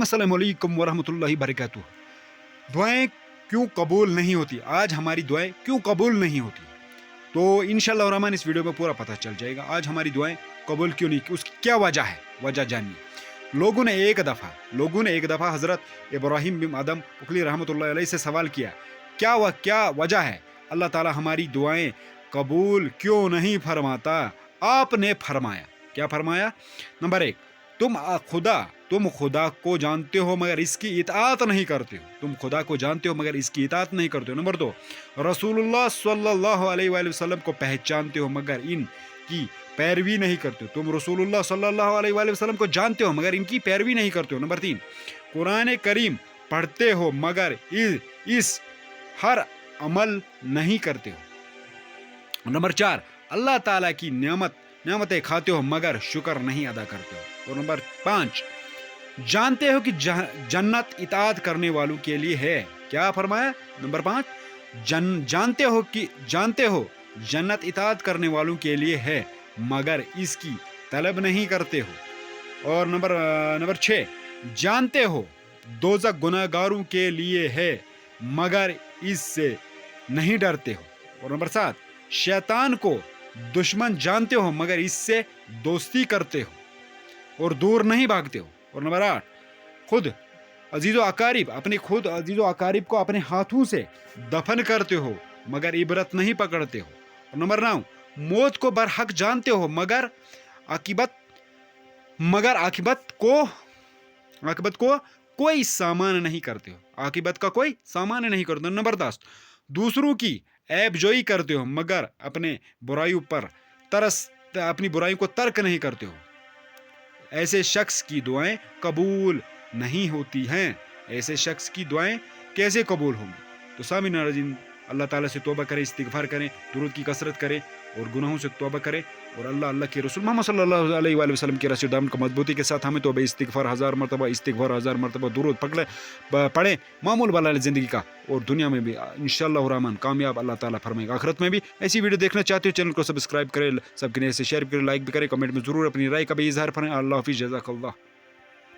अस्सलाम वालेकुम वरहमतुल्लाहि वबरकातुह। दुआएं क्यों कबूल नहीं होती, आज हमारी दुआएं क्यों कबूल नहीं होती, तो इंशाअल्लाह रहमान इस वीडियो में पूरा पता चल जाएगा। आज हमारी दुआएं कबूल क्यों नहीं, उसकी क्या वजह है, वजह जानिए। लोगों ने एक दफ़ा हज़रत इब्राहिम बिन आदम उकली रहमतुल्लाह अलैहि से सवाल किया, क्या वजह है अल्लाह ताला हमारी दुआएं कबूल क्यों नहीं फरमाता। आपने फरमाया, क्या फरमाया? नंबर एक, तुम खुदा को जानते हो मगर इसकी इताअत नहीं करते हो। तुम खुदा को जानते हो मगर इसकी इताअत नहीं करते हो। नंबर दो, रसूलुल्लाह सल्लल्लाहु अलैहि वसल्लम को पहचानते हो मगर इनकी पैरवी नहीं करते हो। तुम रसूलुल्लाह सल्लल्लाहु अलैहि वसल्लम को जानते हो मगर इनकी पैरवी नहीं करते हो। नंबर तीन, कुरान करीम पढ़ते हो मगर इस हर अमल नहीं करते हो। नंबर चार, अल्लाह ताला की नेमतें खाते हो मगर शुक्र नहीं अदा करते हो। और नंबर पाँच, जानते हो कि जन्नत इताअत करने वालों के लिए है। क्या फरमाया? नंबर पाँच, जानते हो जन्नत इताअत करने वालों के लिए है मगर इसकी तलब नहीं करते हो। और नंबर छः, जानते हो दोज़ख गुनहगारों के लिए है मगर इससे नहीं डरते हो। और नंबर सात, शैतान को दुश्मन जानते हो मगर इससे दोस्ती करते हो और दूर नहीं भागते हो। और नंबर आठ, खुद अजीज़ो अकारिब को अपने हाथों से दफन करते हो मगर इबरत नहीं पकड़ते हो। और नंबर नौ, मौत को बरहक जानते हो मगर आकिबत को कोई सामान नहीं करते हो। आकिबत का कोई सामान नहीं करते हो। नंबर 10, दूसरों की ऐबजोई करते हो मगर अपनी बुराइयों को तर्क नहीं करते हो। ऐसे शख्स की दुआएं कबूल नहीं होती हैं। ऐसे शख्स की दुआएं कैसे कबूल होंगी? तो सामिन नाज़रीन, अल्लाह ताला से तौबा करें, इस्तिगफार करें, दुरूद की कसरत करें और गुनाहों से तौबा करें और अल्लाह के रसूल मोहम्मद सल्लल्लाहु अलैहि वसल्लम के रसूल दामन को मजबूती के साथ हमें तौबा इस्तिगफार 1000 मरतबा दुरूद पढ़ें मामूल वाला ज़िंदगी का, और दुनिया में भी इंशाअल्लाह रहमान कामयाब अल्लाह ताला फरमाएगा। आखिरत में भी ऐसी वीडियो देखना चाहते हो चैनल को सब्सक्राइब करें, सबके लिए शेयर करें, लाइक भी करें, कमेंट में ज़रूर अपनी राय का भी इजहार करें। अल्लाह हाफिज़, जज़ाकल्लाह।